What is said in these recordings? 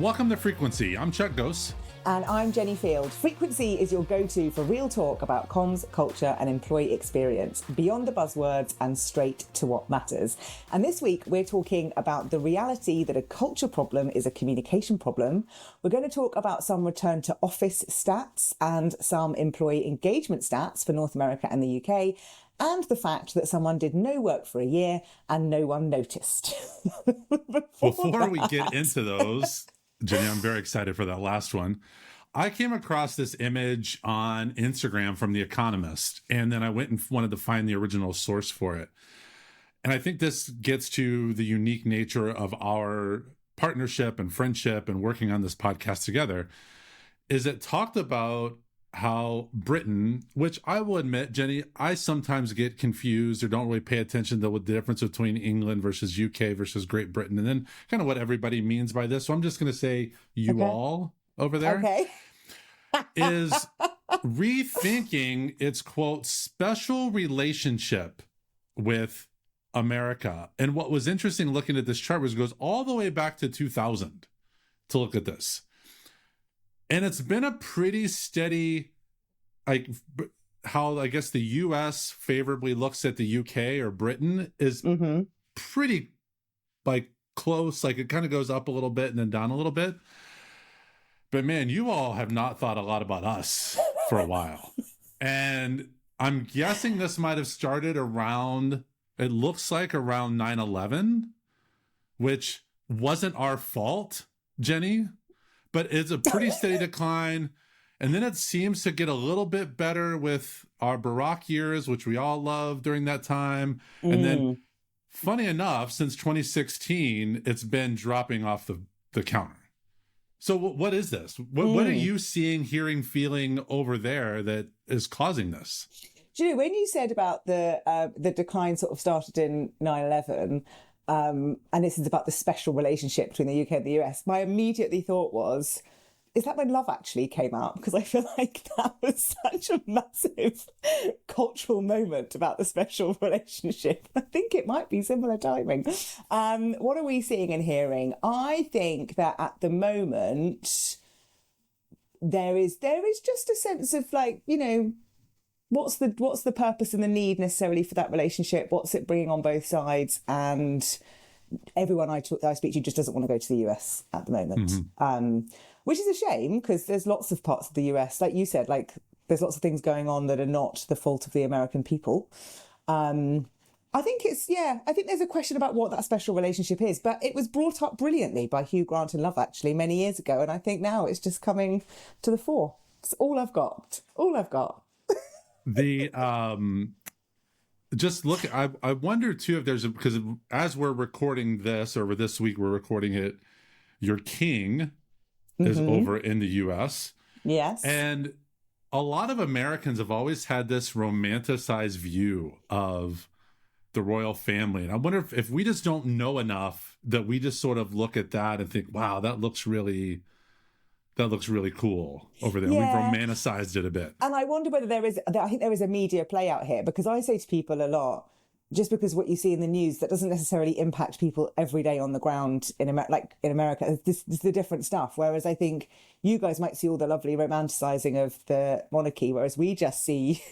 Welcome to Frequency. I'm Chuck Gose. And I'm Jenni Field. Frequency is your go-to for real talk about comms, culture and employee experience, beyond the buzzwords and straight to what matters. And this week, we're talking about the reality that a culture problem is a communication problem. We're going to talk about some return to office stats and some employee engagement stats for North America and the UK, and the fact that someone did no work for a year and no one noticed. Before we get into those, Jenni, I'm very excited for that last one. I came across this image on Instagram from The Economist, and then I went and wanted to find the original source for it. And I think this gets to the unique nature of our partnership and friendship and working on this podcast together, is it talked about how Britain, which I will admit, Jenni, I sometimes get confused or don't really pay attention to what the difference between England versus UK versus Great Britain, and then kind of what everybody means by this. So I'm just going to say you all over there is rethinking its, quote, special relationship with America. And what was interesting looking at this chart was it goes all the way back to 2000 to look at this. And it's been a pretty steady, like how I guess the US favorably looks at the UK or Britain is pretty like close. Like it kind of goes up a little bit and then down a little bit. But man, you all have not thought a lot about us for a while. And I'm guessing this might have started around, it looks like around 9/11, which wasn't our fault, Jenni. But it's a pretty steady decline. And then it seems to get a little bit better with our Barack years, which we all loved during that time. And then, funny enough, since 2016, it's been dropping off the counter. So what is this? What are you seeing, hearing, feeling over there that is causing this? Do you know, when you said about the decline sort of started in 9/11, and this is about the special relationship between the UK and the US, my immediate thought was, is that when Love Actually came out? Because I feel like that was such a massive cultural moment about the special relationship. I think it might be similar timing. What are we seeing and hearing? I think that at the moment, there is just a sense of like, you know, what's the purpose and the need necessarily for that relationship? What's it bringing on both sides? And everyone I speak to just doesn't want to go to the US at the moment, which is a shame because there's lots of parts of the US, like you said, like there's lots of things going on that are not the fault of the American people. I think there's a question about what that special relationship is, but it was brought up brilliantly by Hugh Grant in Love Actually many years ago. And I think now it's just coming to the fore. It's all I've got. Just look, I wonder too if there's because as we're recording this, or this week we're recording it, your king is over in the US. Yes. And a lot of Americans have always had this romanticized view of the royal family. And I wonder if we just don't know enough that we just sort of look at that and think, wow, that looks really cool over there. Yeah. We've romanticized it a bit. And I wonder whether I think there is a media play out here, because I say to people a lot, just because what you see in the news, that doesn't necessarily impact people every day on the ground in America. This is the different stuff. Whereas I think you guys might see all the lovely romanticizing of the monarchy, whereas we just see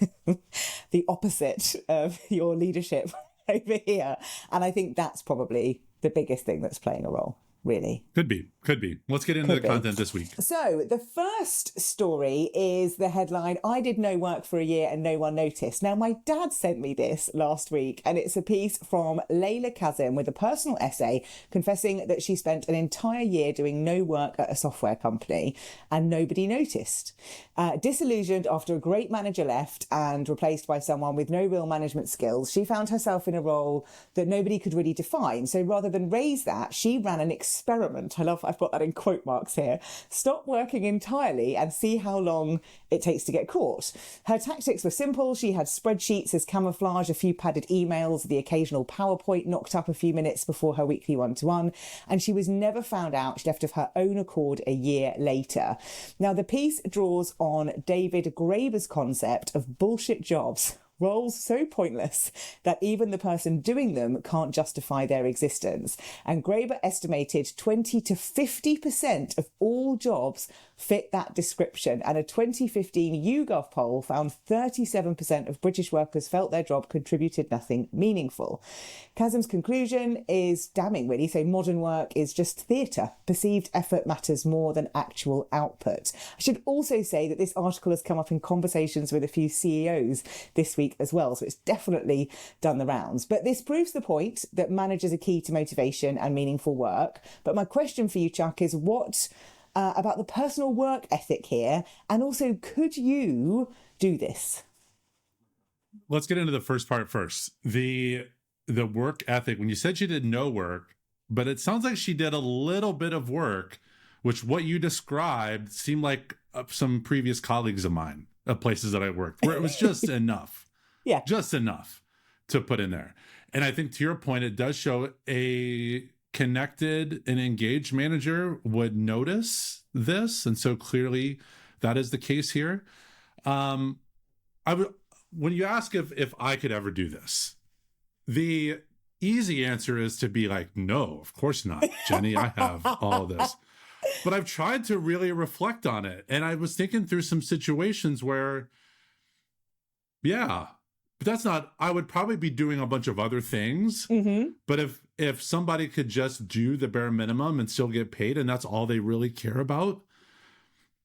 the opposite of your leadership over here. And I think that's probably the biggest thing that's playing a role. Really. Could be. Let's get into the content this week. So the first story is the headline, I did no work for a year and no one noticed. Now, my dad sent me this last week, and it's a piece from Layla Kazim with a personal essay confessing that she spent an entire year doing no work at a software company and nobody noticed. Disillusioned after a great manager left and replaced by someone with no real management skills, she found herself in a role that nobody could really define. So rather than raise that, she ran an experiment. I've got that in quote marks here. Stop working entirely and see how long it takes to get caught. Her tactics were simple. She had spreadsheets as camouflage, a few padded emails, the occasional PowerPoint knocked up a few minutes before her weekly one-to-one, and she was never found out. She left of her own accord a year later. Now, the piece draws on David Graeber's concept of bullshit jobs, roles so pointless that even the person doing them can't justify their existence. And Graeber estimated 20 to 50% of all jobs fit that description. And a 2015 YouGov poll found 37% of British workers felt their job contributed nothing meaningful. Kazim's conclusion is damning, really. So modern work is just theatre. Perceived effort matters more than actual output. I should also say that this article has come up in conversations with a few CEOs this week as well, so it's definitely done the rounds. But this proves the point that managers are key to motivation and meaningful work. But my question for you, Chuck, is what about the personal work ethic here? And also, could you do this? Let's get into the first part first. The work ethic, when you said she did no work, but it sounds like she did a little bit of work, which what you described seemed like some previous colleagues of mine of places that I worked, where it was just enough. Yeah. Just enough to put in there. And I think to your point, it does show a connected and engaged manager would notice this. And so clearly that is the case here. When you ask if I could ever do this, the easy answer is to be like, no, of course not, Jenni, I have all this. But I've tried to really reflect on it. And I was thinking through some situations where, yeah, but that's not, I would probably be doing a bunch of other things. Mm-hmm. But if somebody could just do the bare minimum and still get paid, and that's all they really care about,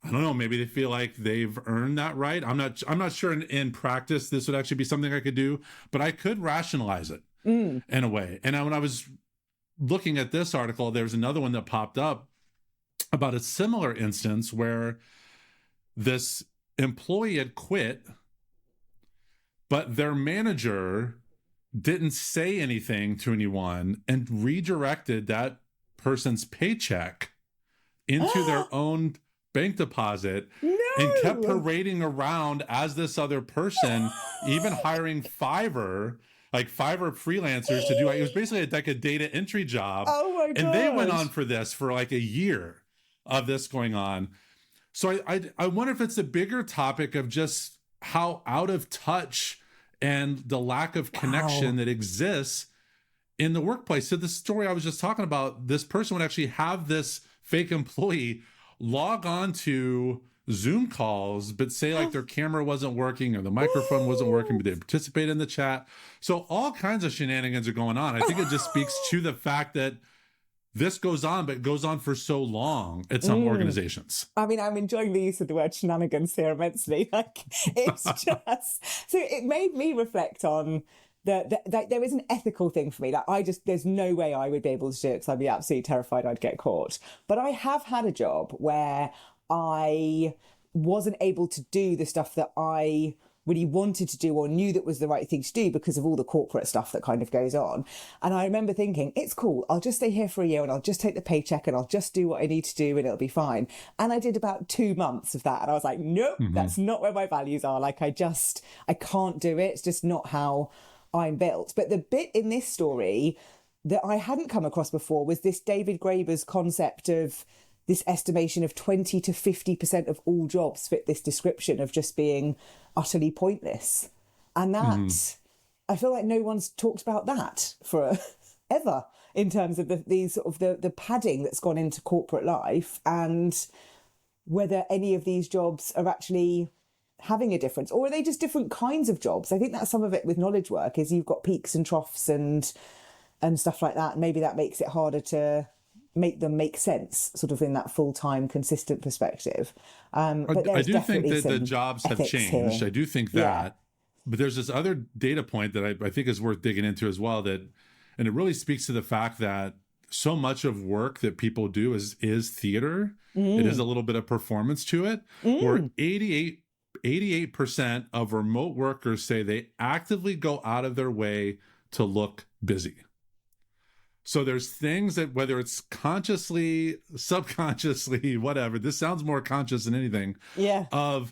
I don't know, maybe they feel like they've earned that right. I'm not sure in practice this would actually be something I could do, but I could rationalize it in a way. And when I was looking at this article, there was another one that popped up about a similar instance where this employee had quit, but their manager didn't say anything to anyone and redirected that person's paycheck into their own bank deposit and kept parading around as this other person, even hiring Fiverr freelancers to do it. It was basically like a data entry job. Oh my God. And they went on for this for like a year of this going on. So I wonder if it's a bigger topic of just how out of touch and the lack of connection that exists in the workplace. So the story I was just talking about, this person would actually have this fake employee log on to Zoom calls, but say like their camera wasn't working or the microphone wasn't working, but they participate in the chat. So all kinds of shenanigans are going on. I think it just speaks to the fact that this goes on, but it goes on for so long at some organizations. I mean, I'm enjoying the use of the word shenanigans here immensely. Like, it's just, so it made me reflect on that there is an ethical thing for me. Like, there's no way I would be able to do it because I'd be absolutely terrified I'd get caught. But I have had a job where I wasn't able to do the stuff that I really wanted to do or knew that was the right thing to do because of all the corporate stuff that kind of goes on. And I remember thinking, it's cool, I'll just stay here for a year and I'll just take the paycheck and I'll just do what I need to do and it'll be fine. And I did about 2 months of that. And I was like, nope, that's not where my values are. Like, I can't do it. It's just not how I'm built. But the bit in this story that I hadn't come across before was this David Graeber's concept of this estimation of 20 to 50% of all jobs fit this description of just being utterly pointless. And that, I feel like no one's talked about that for ever in terms of the padding that's gone into corporate life and whether any of these jobs are actually having a difference, or are they just different kinds of jobs? I think that's some of it with knowledge work is you've got peaks and troughs and stuff like that. Maybe that makes it harder to make them make sense sort of in that full-time consistent perspective. But I do think that the jobs have changed. Here. I do think that, but there's this other data point that I think is worth digging into as well, and it really speaks to the fact that so much of work that people do is theater. It is a little bit of performance to it, where 88% of remote workers say they actively go out of their way to look busy. So there's things that, whether it's consciously, subconsciously, whatever, this sounds more conscious than anything, of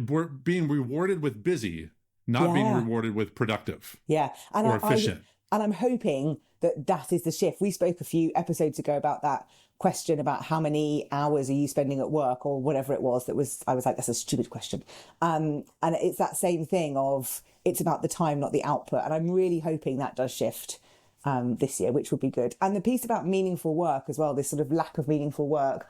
we're being rewarded with busy, not being rewarded with productive or efficient. And I'm hoping that is the shift. We spoke a few episodes ago about that question about how many hours are you spending at work or whatever it was, I was like, that's a stupid question. And it's that same thing of it's about the time, not the output. And I'm really hoping that does shift this year, which would be good. And the piece about meaningful work as well, this sort of lack of meaningful work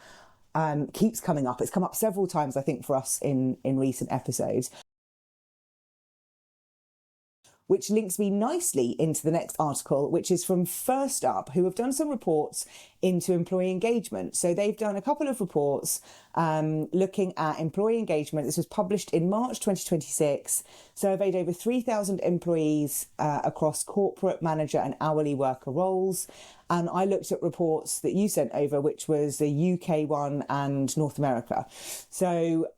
keeps coming up. It's come up several times, I think, for us in recent episodes, which links me nicely into the next article, which is from Firstup, who have done some reports into employee engagement. So they've done a couple of reports looking at employee engagement. This was published in March 2026, surveyed over 3,000 employees across corporate, manager and hourly worker roles. And I looked at reports that you sent over, which was the UK one and North America. So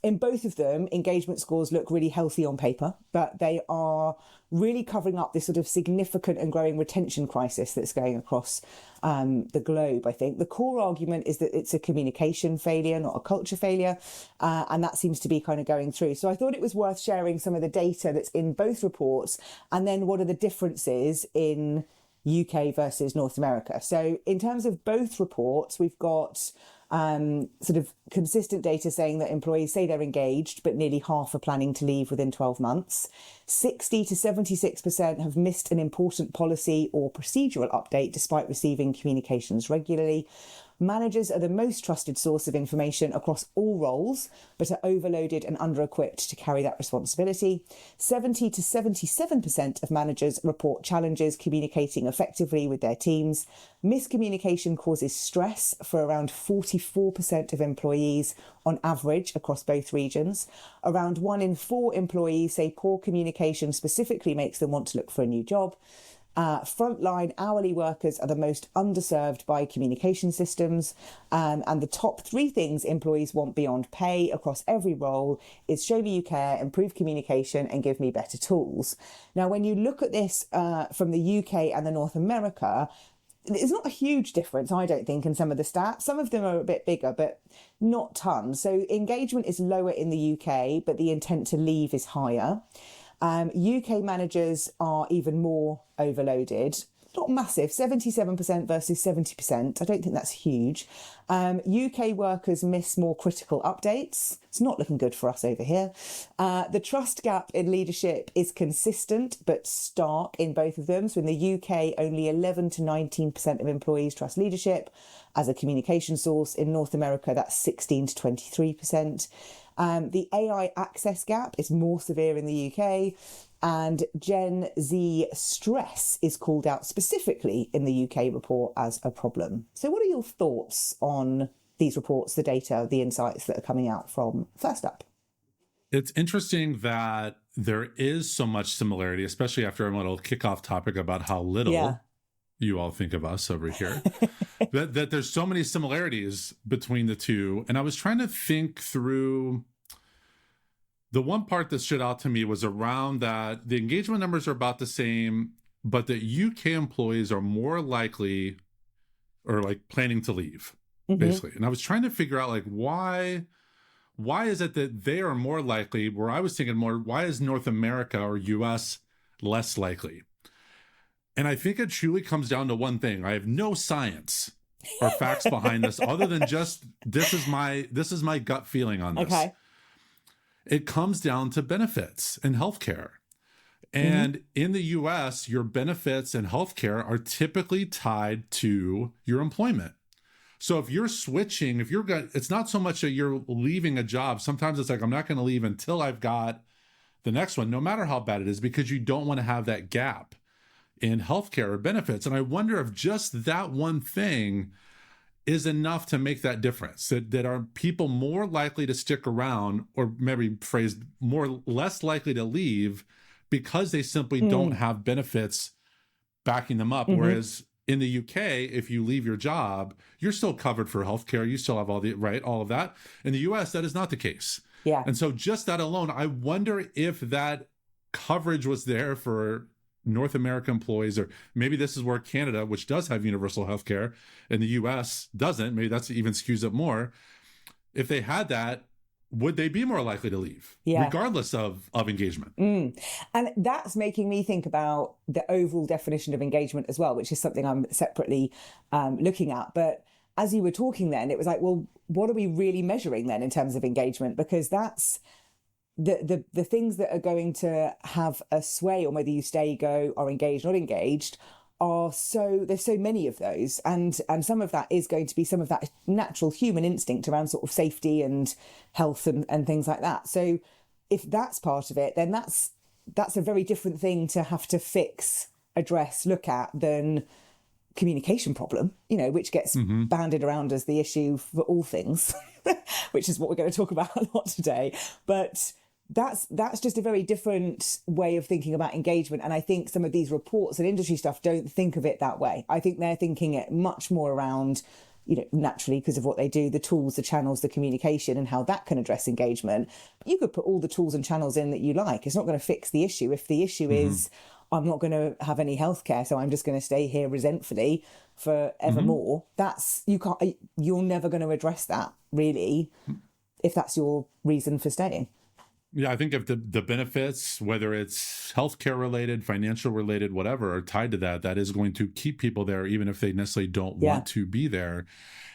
in both of them, engagement scores look really healthy on paper, but they are really covering up this sort of significant and growing retention crisis that's going across the globe, I think. The core argument is that it's a communication failure, not a culture failure, and that seems to be kind of going through. So I thought it was worth sharing some of the data that's in both reports, and then what are the differences in UK versus North America. So in terms of both reports, we've got sort of consistent data saying that employees say they're engaged, but nearly half are planning to leave within 12 months. 60 to 76% have missed an important policy or procedural update despite receiving communications regularly. Managers are the most trusted source of information across all roles, but are overloaded and under-equipped to carry that responsibility. 70 to 77% of managers report challenges communicating effectively with their teams. Miscommunication causes stress for around 44% of employees on average across both regions. Around 1 in 4 employees say poor communication specifically makes them want to look for a new job. Frontline hourly workers are the most underserved by communication systems, and the top 3 things employees want beyond pay across every role is show me you care, improve communication and give me better tools. Now, when you look at this from the UK and the North America, it's not a huge difference, I don't think, in some of the stats. Some of them are a bit bigger, but not tons. So engagement is lower in the UK, but the intent to leave is higher. UK managers are even more overloaded. Not massive, 77% versus 70%. I don't think that's huge. UK workers miss more critical updates. It's not looking good for us over here. The trust gap in leadership is consistent but stark in both of them. So in the UK, only 11 to 19% of employees trust leadership as a communication source. In North America, that's 16 to 23%. The AI access gap is more severe in the UK, and Gen Z stress is called out specifically in the UK report as a problem. So what are your thoughts on these reports, the data, the insights that are coming out from Firstup? It's interesting that there is so much similarity, especially after our little kickoff topic about how little you all think of us over here, that there's so many similarities between the two. And I was trying to think through, the one part that stood out to me was around that the engagement numbers are about the same, but that UK employees are more likely or like planning to leave, basically. And I was trying to figure out like why is it that they are more likely, where I was thinking more, why is North America or US less likely? And I think it truly comes down to one thing. I have no science or facts behind this other than just this is my gut feeling on this. Okay. It comes down to benefits and healthcare. And in the US, your benefits and healthcare are typically tied to your employment. So if you're switching, it's not so much that you're leaving a job. Sometimes it's like, I'm not going to leave until I've got the next one, no matter how bad it is, because you don't want to have that gap in healthcare or benefits. And I wonder if just that one thing is enough to make that difference, that are people more likely to stick around, or maybe phrased less likely to leave because they simply don't have benefits backing them up. Whereas in the UK, if you leave your job, you're still covered for healthcare. You still have all of that. In the US, that is not the case. Yeah. And so just that alone, I wonder if that coverage was there for North American employees, or maybe this is where Canada, which does have universal healthcare, and the US doesn't, maybe that's even skews it more. If they had that, would they be more likely to leave, regardless of engagement? And that's making me think about the overall definition of engagement as well, which is something I'm separately looking at. But as you were talking then, it was like, well, what are we really measuring then in terms of engagement? Because that's the things that are going to have a sway on whether you stay, go, or engaged, not engaged, there's so many of those, and some of that is going to be some of that natural human instinct around sort of safety and health and things like that. So if that's part of it, then that's a very different thing to have to fix, address, look at than communication problem, which gets banded around as the issue for all things, which is what we're going to talk about a lot today. But that's just a very different way of thinking about engagement. And I think some of these reports and industry stuff don't think of it that way. I think they're thinking it much more around, naturally because of what they do, the tools, the channels, the communication, and how that can address engagement. But you could put all the tools and channels in that you like. It's not going to fix the issue. If the issue is, I'm not going to have any healthcare, so I'm just going to stay here resentfully forevermore, you're never going to address that, really, if that's your reason for staying. Yeah, I think if the benefits, whether it's healthcare related, financial related, whatever, are tied to that is going to keep people there, even if they necessarily don't want to be there.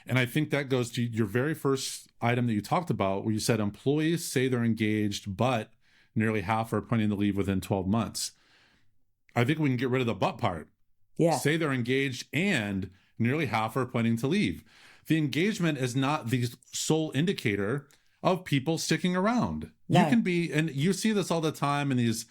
And I think that goes to your very first item that you talked about, where you said employees say they're engaged, but nearly half are planning to leave within 12 months. I think we can get rid of the but part. Yeah. Say they're engaged and nearly half are planning to leave. The engagement is not the sole indicator of people sticking around. No. You can be, and you see this all the time in these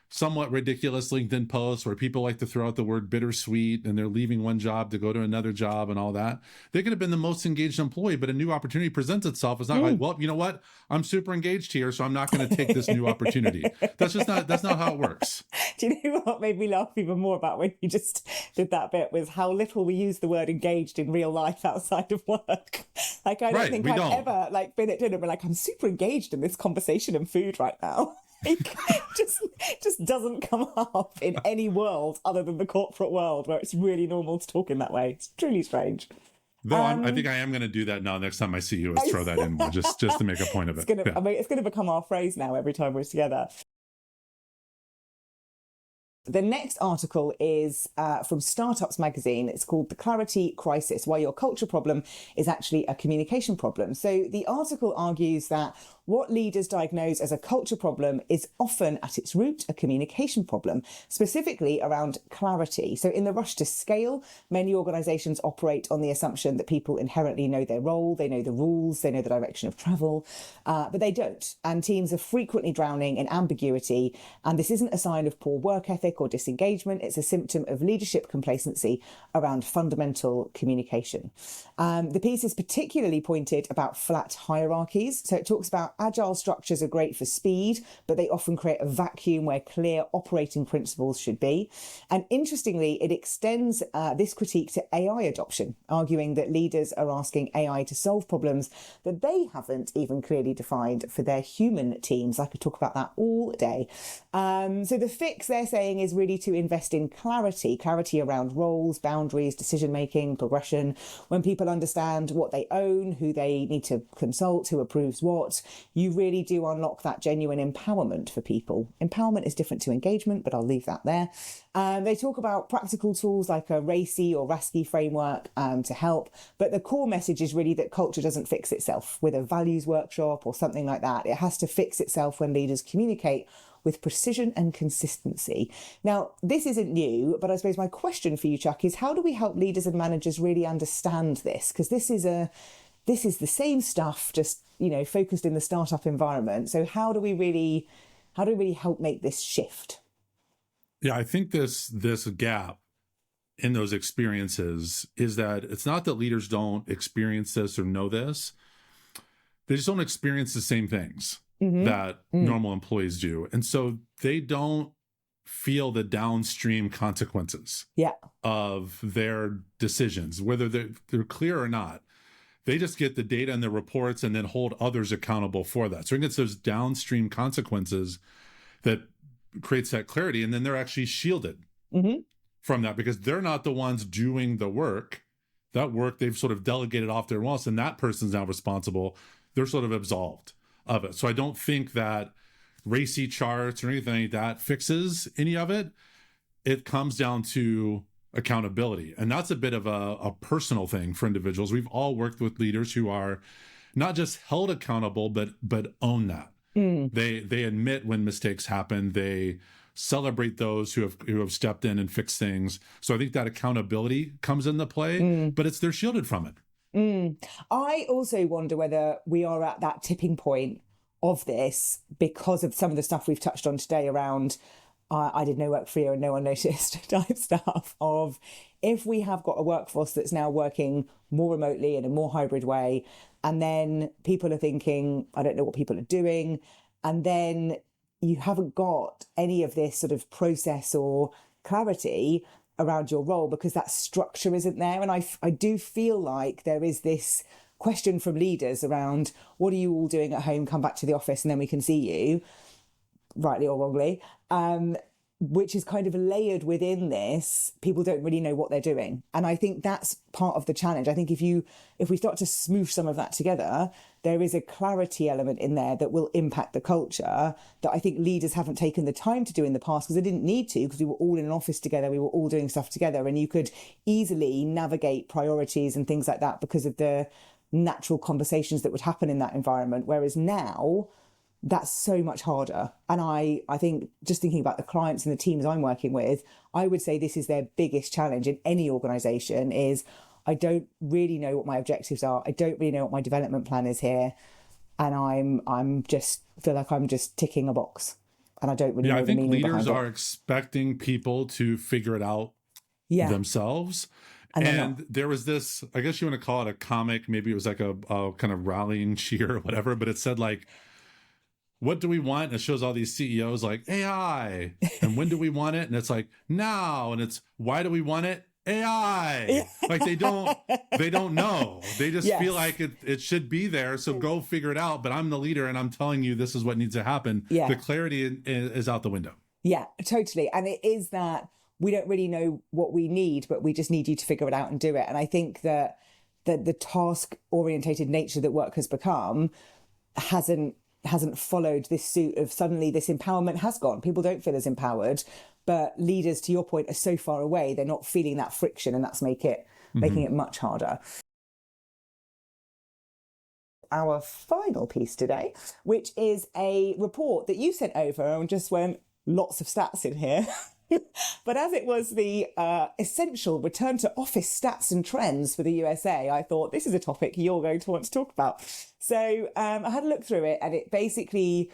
somewhat ridiculous LinkedIn posts where people like to throw out the word bittersweet and they're leaving one job to go to another job and all that. They could have been the most engaged employee, but a new opportunity presents itself. It's not like, well, you know what? I'm super engaged here, so I'm not going to take this new opportunity. That's not how it works. Do you know what made me laugh even more about when you just did that bit was how little we use the word engaged in real life outside of work. Like, I don't think I've ever been at dinner and been like, I'm super engaged in this conversation and food right now. Like, just doesn't come up in any world other than the corporate world where it's really normal to talk in that way. It's truly strange. Though I think I am going to do that now next time I see you, is throw that in more, just to make a point of it. It's going to become our phrase now every time we're together. The next article is from Startups magazine. It's called The Clarity Crisis, Why Your Culture Problem is Actually a Communication Problem. So the article argues that what leaders diagnose as a culture problem is often at its root a communication problem, specifically around clarity. So in the rush to scale, many organisations operate on the assumption that people inherently know their role, they know the rules, they know the direction of travel, but they don't. And teams are frequently drowning in ambiguity. And this isn't a sign of poor work ethic or disengagement. It's a symptom of leadership complacency around fundamental communication. The piece is particularly pointed about flat hierarchies. So it talks about agile structures are great for speed, but they often create a vacuum where clear operating principles should be. And interestingly, it extends this critique to AI adoption, arguing that leaders are asking AI to solve problems that they haven't even clearly defined for their human teams. I could talk about that all day. So the fix, they're saying, is really to invest in clarity around roles, boundaries, decision-making, progression. When people understand what they own, who they need to consult, who approves what, you really do unlock that genuine empowerment for people. Empowerment is different to engagement, but I'll leave that there. They talk about practical tools like a RACI or RASCI framework to help, but the core message is really that culture doesn't fix itself with a values workshop or something like that. It has to fix itself when leaders communicate with precision and consistency. Now, this isn't new, but I suppose my question for you, Chuck, is how do we help leaders and managers really understand this? Because this is the same stuff, just, focused in the startup environment. So how do we really help make this shift? Yeah, I think this gap in those experiences is that it's not that leaders don't experience this or know this. They just don't experience the same things that normal employees do. And so they don't feel the downstream consequences of their decisions, whether they're clear or not. They just get the data and the reports and then hold others accountable for that. So it gets those downstream consequences that creates that clarity. And then they're actually shielded from that because they're not the ones doing the work. That work they've sort of delegated off their walls, and that person's now responsible. They're sort of absolved of it. So I don't think that RACI charts or anything like that fixes any of it. It comes down to accountability. And that's a bit of a personal thing for individuals. We've all worked with leaders who are not just held accountable, but own that. They admit when mistakes happen. They celebrate those who have stepped in and fixed things. So I think that accountability comes into play, but they're shielded from it. I also wonder whether we are at that tipping point of this because of some of the stuff we've touched on today around I did no work for you and no one noticed type stuff of if we have got a workforce that's now working more remotely in a more hybrid way, and then people are thinking, I don't know what people are doing, and then you haven't got any of this sort of process or clarity around your role because that structure isn't there. And I do feel like there is this question from leaders around what are you all doing at home, come back to the office and then we can see you, rightly or wrongly, which is kind of layered within this. People don't really know what they're doing. And I think that's part of the challenge. I think if we start to smooth some of that together, there is a clarity element in there that will impact the culture that I think leaders haven't taken the time to do in the past because they didn't need to, because we were all in an office together, we were all doing stuff together, and you could easily navigate priorities and things like that because of the natural conversations that would happen in that environment. Whereas now, that's so much harder. And I think just thinking about the clients and the teams I'm working with, I would say this is their biggest challenge in any organization is I don't really know what my objectives are. I don't really know what my development plan is here. And I'm just feel like I'm just ticking a box and I don't really know the meaning behind it. I think leaders are expecting people to figure it out themselves. And there was this, I guess you want to call it a comic, maybe it was like a kind of rallying cheer or whatever, but it said like, what do we want? And it shows all these CEOs like AI. And when do we want it? And it's like now. And it's why do we want it? AI. Like they don't know. They just feel like it should be there. So go figure it out. But I'm the leader and I'm telling you this is what needs to happen. Yeah. The clarity is out the window. Yeah, totally. And it is that we don't really know what we need, but we just need you to figure it out and do it. And I think that the task orientated nature that work has become hasn't followed this suit of suddenly this empowerment has gone. People don't feel as empowered, but leaders, to your point, are so far away, they're not feeling that friction, and that's making it much harder. Our final piece today, which is a report that you sent over and just went, lots of stats in here. But as it was the essential return to office stats and trends for the USA, I thought this is a topic you're going to want to talk about. So I had a look through it, and it basically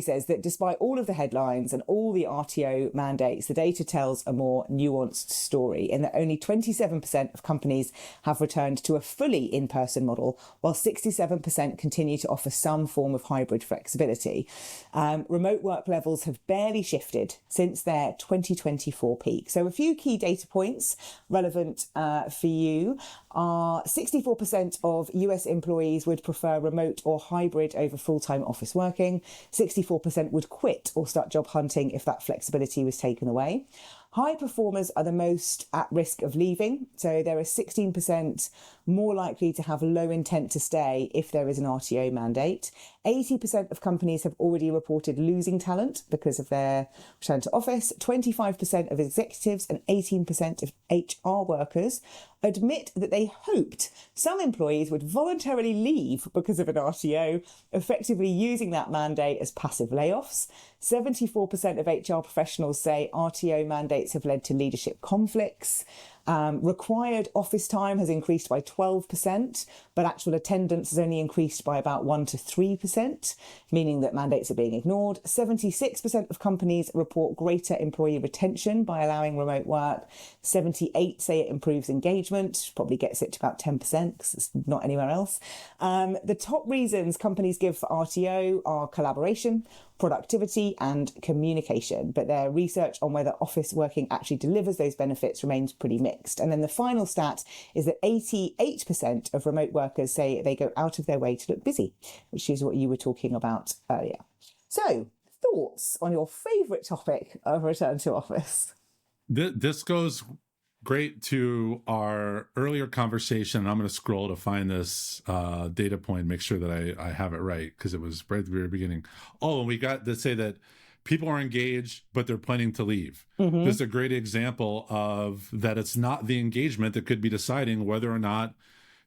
says that despite all of the headlines and all the RTO mandates, the data tells a more nuanced story in that only 27% of companies have returned to a fully in-person model, while 67% continue to offer some form of hybrid flexibility. Remote work levels have barely shifted since their 2024 peak. So a few key data points relevant for you are 64% of US employees would prefer remote or hybrid over full-time office working. 64% would quit or start job hunting if that flexibility was taken away. High performers are the most at risk of leaving. So there are 16% more likely to have low intent to stay if there is an RTO mandate. 80% of companies have already reported losing talent because of their return to office. 25% of executives and 18% of HR workers admit that they hoped some employees would voluntarily leave because of an RTO, effectively using that mandate as passive layoffs. 74% of HR professionals say RTO mandates have led to leadership conflicts. Required office time has increased by 12%, but actual attendance has only increased by about 1 to 3%, meaning that mandates are being ignored. 76% of companies report greater employee retention by allowing remote work. 78 say it improves engagement, probably gets it to about 10% because it's not anywhere else. The top reasons companies give for RTO are collaboration, productivity and communication, but their research on whether office working actually delivers those benefits remains pretty mixed. And then the final stat is that 88% of remote workers say they go out of their way to look busy, which is what you were talking about earlier. So, thoughts on your favourite topic of return to office? This goes great to our earlier conversation. I'm going to scroll to find this data point, make sure that I have it right, because it was right at the very beginning. Oh, and we got to say that people are engaged, but they're planning to leave. Mm-hmm. This is a great example of that. It's not the engagement that could be deciding whether or not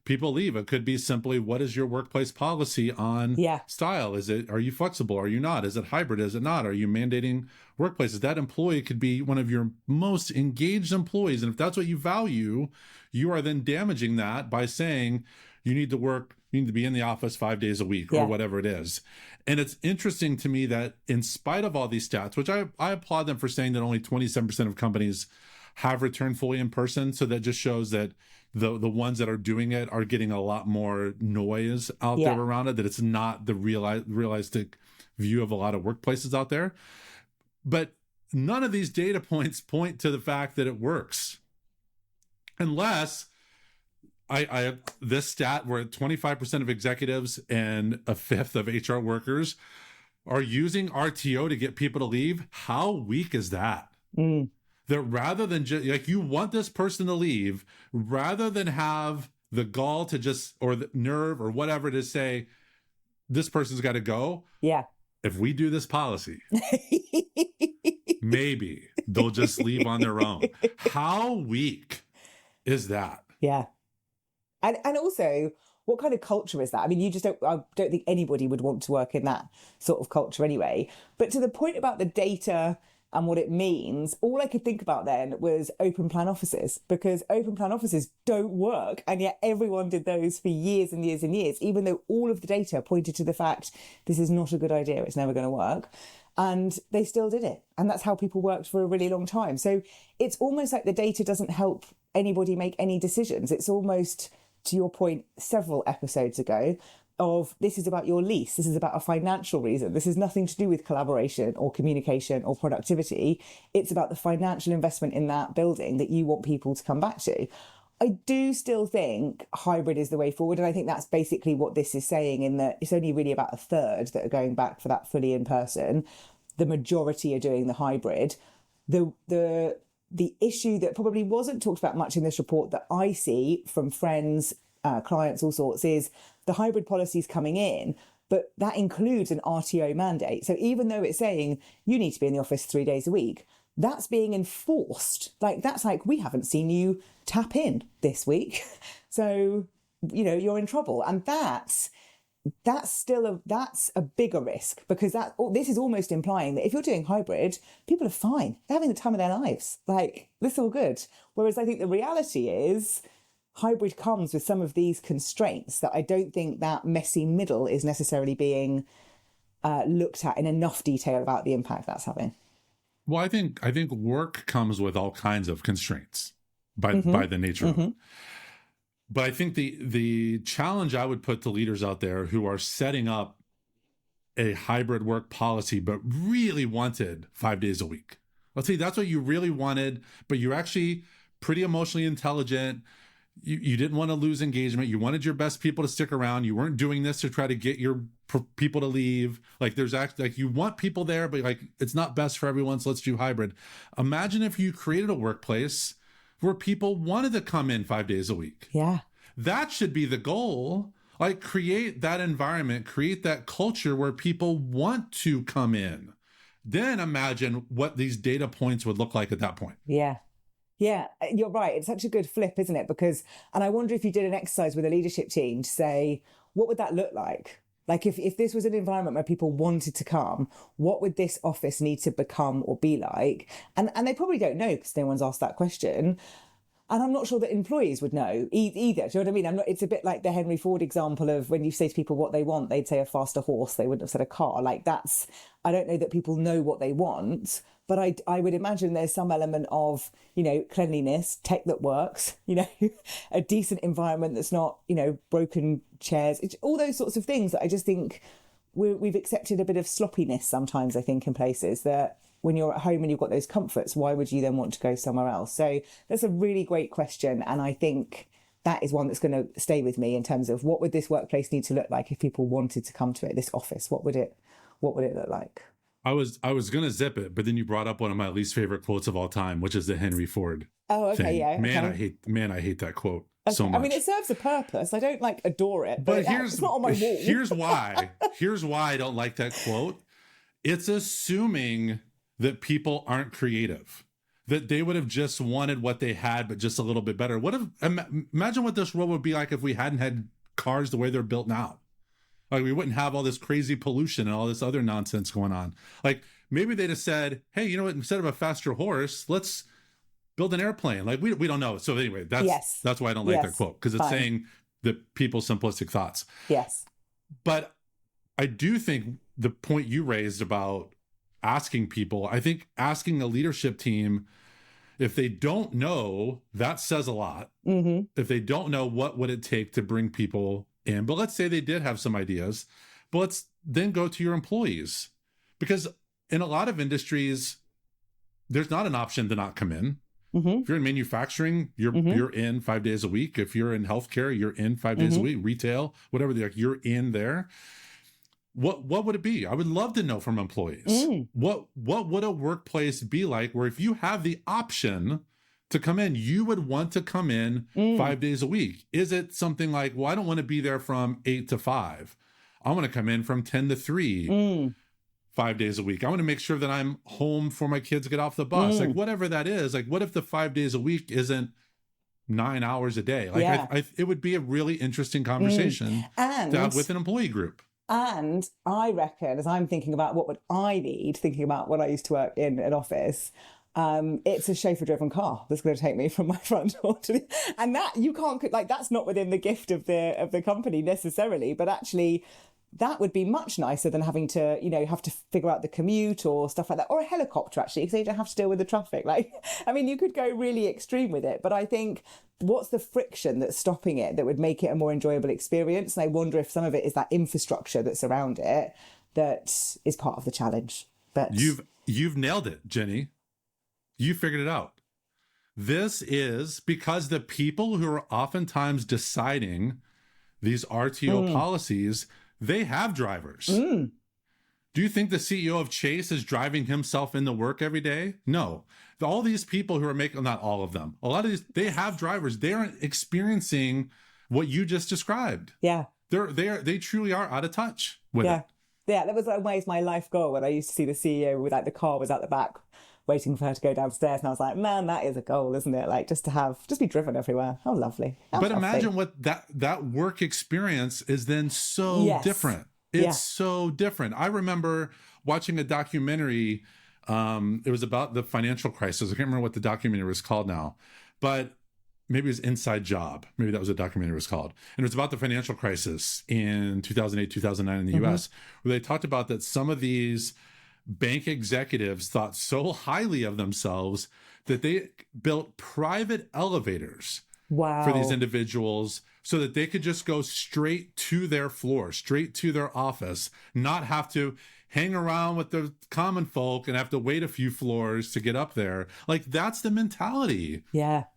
people leave. It could be simply, what is your workplace policy on style? Are you flexible? Are you not? Is it hybrid? Is it not? Are you mandating workplaces? That employee could be one of your most engaged employees. And if that's what you value, you are then damaging that by saying you need to be in the office 5 days a week or whatever it is. And it's interesting to me that in spite of all these stats, which I applaud them for saying that only 27% of companies have returned fully in person. So that just shows that the ones that are doing it are getting a lot more noise out there around it, that it's not the realistic view of a lot of workplaces out there. But none of these data points point to the fact that it works. Unless I this stat where 25% of executives and a fifth of HR workers are using RTO to get people to leave. How weak is that? That rather than just like, you want this person to leave, rather than have the gall to just, or the nerve or whatever to say, this person's got to go. Yeah. If we do this policy, maybe they'll just leave on their own. How weak is that? Yeah. And also, what kind of culture is that? I mean, I don't think anybody would want to work in that sort of culture anyway. But to the point about the data and what it means, all I could think about then was open plan offices, because open plan offices don't work. And yet everyone did those for years and years and years, even though all of the data pointed to the fact this is not a good idea, it's never going to work. And they still did it. And that's how people worked for a really long time. So it's almost like the data doesn't help anybody make any decisions. It's almost, to your point several episodes ago, of this is about your lease, this is about a financial reason, this is nothing to do with collaboration or communication or productivity, it's about the financial investment in that building that you want people to come back to. I do still think hybrid is the way forward, and I think that's basically what this is saying, in that it's only really about a third that are going back for that fully in person. The majority are doing the hybrid. The issue that probably wasn't talked about much in this report that I see from friends, clients, all sorts, is the hybrid policies coming in, but that includes an RTO mandate. So even though it's saying you need to be in the office 3 days a week, that's being enforced. That's like, we haven't seen you tap in this week. So, you're in trouble. And that's a bigger risk, because this is almost implying that if you're doing hybrid, people are fine. They're having the time of their lives. This is all good. Whereas I think the reality is hybrid comes with some of these constraints that I don't think that messy middle is necessarily being looked at in enough detail about the impact that's having. Well, I think work comes with all kinds of constraints by the nature of it. But I think the challenge I would put to leaders out there who are setting up a hybrid work policy, but really wanted 5 days a week. Let's say that's what you really wanted, but you're actually pretty emotionally intelligent. You didn't want to lose engagement. You wanted your best people to stick around. You weren't doing this to try to get your people to leave. There's actually, you want people there, but it's not best for everyone. So let's do hybrid. Imagine if you created a workplace where people wanted to come in 5 days a week. Yeah. That should be the goal. Create that environment, create that culture where people want to come in. Then imagine what these data points would look like at that point. Yeah. Yeah, you're right. It's such a good flip, isn't it? And I wonder if you did an exercise with a leadership team to say, what would that look like? If this was an environment where people wanted to come, what would this office need to become or be like? And they probably don't know, because no one's asked that question. And I'm not sure that employees would know either. Do you know what I mean? It's a bit like the Henry Ford example of when you say to people what they want, they'd say a faster horse. They wouldn't have said a car. I don't know that people know what they want, but I would imagine there's some element of, cleanliness, tech that works, a decent environment that's not, broken chairs, all those sorts of things that I just think we've accepted a bit of sloppiness sometimes, I think, in places that, when you're at home and you've got those comforts, why would you then want to go somewhere else? So that's a really great question. And I think that is one that's going to stay with me in terms of what would this workplace need to look like if people wanted to come to it, this office? What would it look like? I was going to zip it, but then you brought up one of my least favorite quotes of all time, which is the Henry Ford. Oh, okay, thing. yeah. I hate that quote so much. I mean, it serves a purpose. I don't adore it, but it's not on my wall. Here's why I don't like that quote. it's assuming that people aren't creative, that they would have just wanted what they had, but just a little bit better. What if, imagine what this world would be like if we hadn't had cars the way they're built now. Like, we wouldn't have all this crazy pollution and all this other nonsense going on. Like, maybe they just said, hey, you know what, instead of a faster horse, let's build an airplane. Like, we don't know. So anyway, that's why I don't like that quote, because it's saying that people's simplistic thoughts. Yes. But I do think the point you raised about asking people, I think asking a leadership team, if they don't know, that says a lot. Mm-hmm. If they don't know, what would it take to bring people in? But let's say they did have some ideas, but let's then go to your employees, because in a lot of industries, there's not an option to not come in. Mm-hmm. If you're in manufacturing, you're in 5 days a week. If you're in healthcare, you're in 5 days a week. Retail, whatever, you're in there. What would it be? I would love to know from employees. What would a workplace be like where if you have the option to come in, you would want to come in 5 days a week? Is it something like, well, I don't want to be there from 8 to 5. I want to come in from 10 to 3, 5 days a week. I want to make sure that I'm home before my kids get off the bus. Like, whatever that is, like, what if the 5 days a week isn't 9 hours a day? Like, it would be a really interesting conversation to have with an employee group. And I reckon, as I'm thinking about what would I need, thinking about when I used to work in an office, it's a chauffeur-driven car that's going to take me from my front door to and that you can't, like, that's not within the gift of the company necessarily, but actually that would be much nicer than having to, have to figure out the commute or stuff like that, or a helicopter, actually, because you don't have to deal with the traffic. Like, I mean, you could go really extreme with it, but I think what's the friction that's stopping it that would make it a more enjoyable experience? And I wonder if some of it is that infrastructure that's around it that is part of the challenge. But you've nailed it, Jenni. You figured it out. This is because the people who are oftentimes deciding these RTO policies, they have drivers. Do you think the CEO of Chase is driving himself into work every day? No. All these people who are making, not all of them, a lot of these, they have drivers. They're experiencing what you just described. Yeah. They truly are out of touch with it. Yeah, that was always my life goal when I used to see the CEO with, like, the car was at the back waiting for her to go downstairs. And I was like, man, that is a goal, isn't it? Like, just be driven everywhere. How lovely. But imagine what that work experience is then so different. It's so different. I remember watching a documentary. It was about the financial crisis. I can't remember what the documentary was called now, but maybe it was Inside Job. Maybe that was what the documentary was called. And it was about the financial crisis in 2008, 2009 in the US, where they talked about that some of these bank executives thought so highly of themselves that they built private elevators for these individuals so that they could just go straight to their floor, straight to their office, not have to hang around with the common folk and have to wait a few floors to get up there. Like, that's the mentality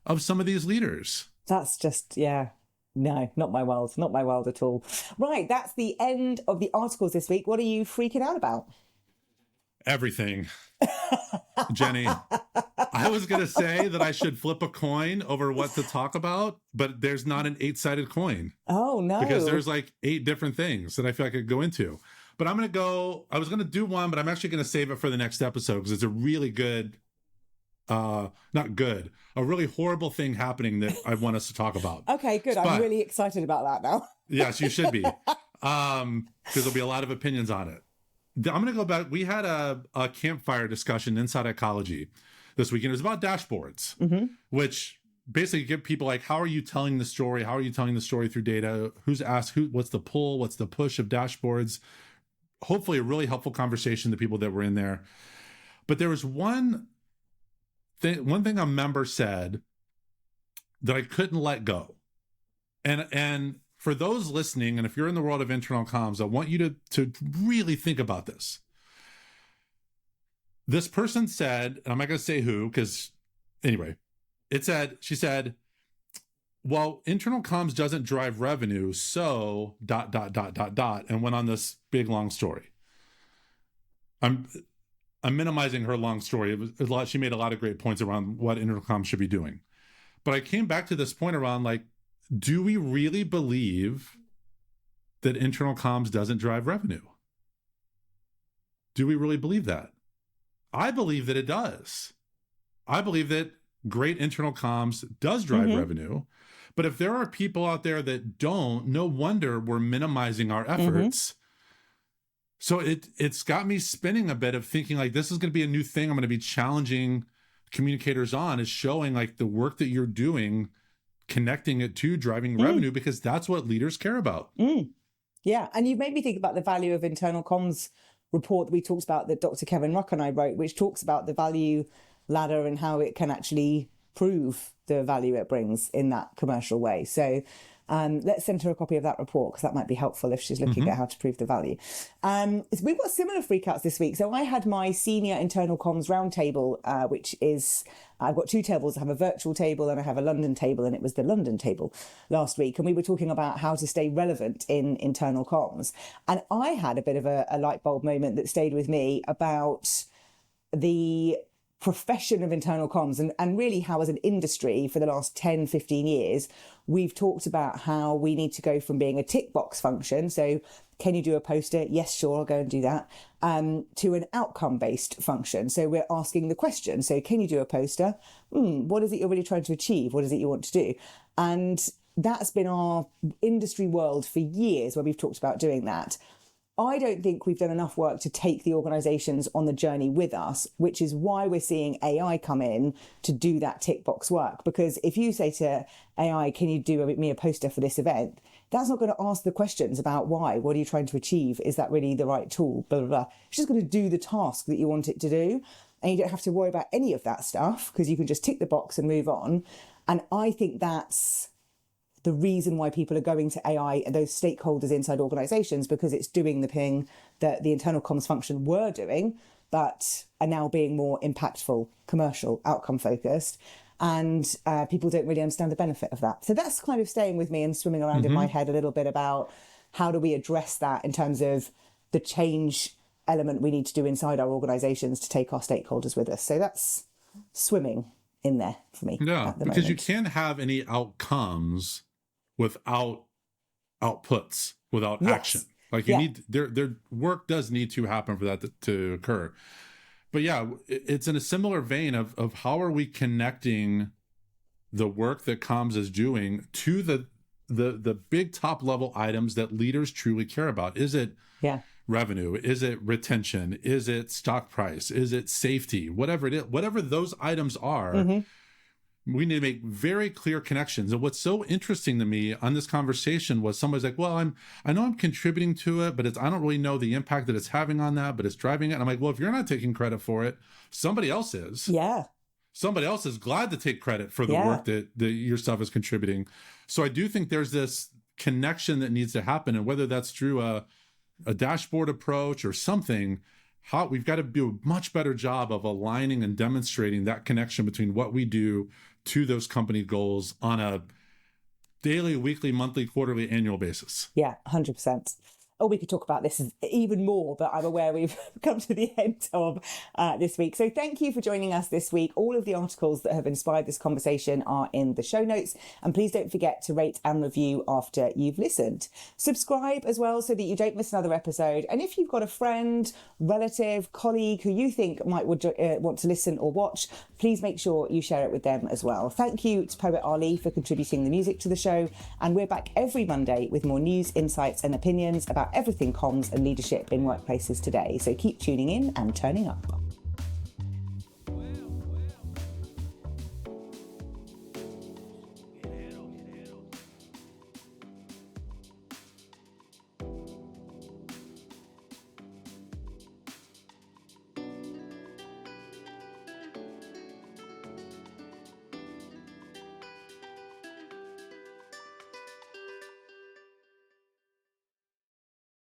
of some of these leaders. That's just, no, not my world. Not my world at all. Right, that's the end of the articles this week. What are you freaking out about? Everything. Jenni, I was going to say that I should flip a coin over what to talk about, but there's not an 8-sided coin. Oh, no. Because there's like 8 different things that I feel I could go into. But I was going to do one, but I'm actually going to save it for the next episode because it's a really good, a really horrible thing happening that I want us to talk about. Okay, good. I'm really excited about that now. Yes, you should be. Because there'll be a lot of opinions on it. I'm going to go back. We had a campfire discussion inside Ecology this weekend. It was about dashboards, which basically give people like, how are you telling the story? How are you telling the story through data? Who's asked, what's the pull? What's the push of dashboards? Hopefully a really helpful conversation to people that were in there. But there was one thing a member said that I couldn't let go. And for those listening, and if you're in the world of internal comms, I want you to really think about this. This person said, and I'm not going to say who, because anyway, she said, well, internal comms doesn't drive revenue, so ... and went on this big, long story. I'm minimizing her long story. It was a lot. She made a lot of great points around what internal comms should be doing. But I came back to this point around, like, do we really believe that internal comms doesn't drive revenue? Do we really believe that? I believe that it does. I believe that great internal comms does drive revenue. But if there are people out there that don't, no wonder we're minimizing our efforts. So it's got me spinning a bit of thinking like, this is going to be a new thing I'm going to be challenging communicators on, is showing like the work that you're doing, connecting it to driving revenue, because that's what leaders care about. Yeah. And you made me think about the value of internal comms report that we talked about, that Dr. Kevin Ruck and I wrote, which talks about the value ladder and how it can actually prove the value it brings in that commercial way. So let's send her a copy of that report, because that might be helpful if she's looking at how to prove the value. We've got similar freakouts this week. So I had my senior internal comms roundtable, which is, I've got two tables. I have a virtual table and I have a London table, and it was the London table last week. And we were talking about how to stay relevant in internal comms. And I had a bit of a light bulb moment that stayed with me about the profession of internal comms, and really how as an industry for the last 10, 15 years, we've talked about how we need to go from being a tick box function. So can you do a poster? Yes, sure, I'll go and do that. To an outcome based function. So we're asking the question. So can you do a poster? What is it you're really trying to achieve? What is it you want to do? And that's been our industry world for years, where we've talked about doing that. I don't think we've done enough work to take the organisations on the journey with us, which is why we're seeing AI come in to do that tick box work. Because if you say to AI, can you do me a poster for this event? That's not going to ask the questions about why. What are you trying to achieve? Is that really the right tool? Blah, blah, blah. It's just going to do the task that you want it to do. And you don't have to worry about any of that stuff, because you can just tick the box and move on. And I think that's the reason why people are going to AI and those stakeholders inside organisations, because it's doing the thing that the internal comms function were doing, but are now being more impactful, commercial, outcome focused. And people don't really understand the benefit of that. So that's kind of staying with me and swimming around in my head a little bit about how do we address that in terms of the change element we need to do inside our organisations to take our stakeholders with us. So that's swimming in there for me. Yeah, because you can't have any outcomes without outputs, without action. Like you need, their work does need to happen for that to occur. But yeah, it's in a similar vein of how are we connecting the work that comms is doing to the big top level items that leaders truly care about. Is it revenue? Is it retention? Is it stock price? Is it safety? Whatever it is, whatever those items are, we need to make very clear connections. And what's so interesting to me on this conversation was somebody's like, well, I know I'm contributing to it, but I don't really know the impact that it's having on that, but it's driving it. And I'm like, well, if you're not taking credit for it, somebody else is. Yeah. Somebody else is glad to take credit for the work that your stuff is contributing. So I do think there's this connection that needs to happen. And whether that's through a dashboard approach or something, we've got to do a much better job of aligning and demonstrating that connection between what we do to those company goals on a daily, weekly, monthly, quarterly, annual basis. Yeah, 100%. Oh, we could talk about this even more, but I'm aware we've come to the end of this week. So thank you for joining us this week. All of the articles that have inspired this conversation are in the show notes. And please don't forget to rate and review after you've listened. Subscribe as well so that you don't miss another episode. And if you've got a friend, relative, colleague who you think might want to listen or watch, please make sure you share it with them as well. Thank you to Poet Ali for contributing the music to the show. And we're back every Monday with more news, insights and opinions about everything comms and leadership in workplaces today. So keep tuning in and turning up.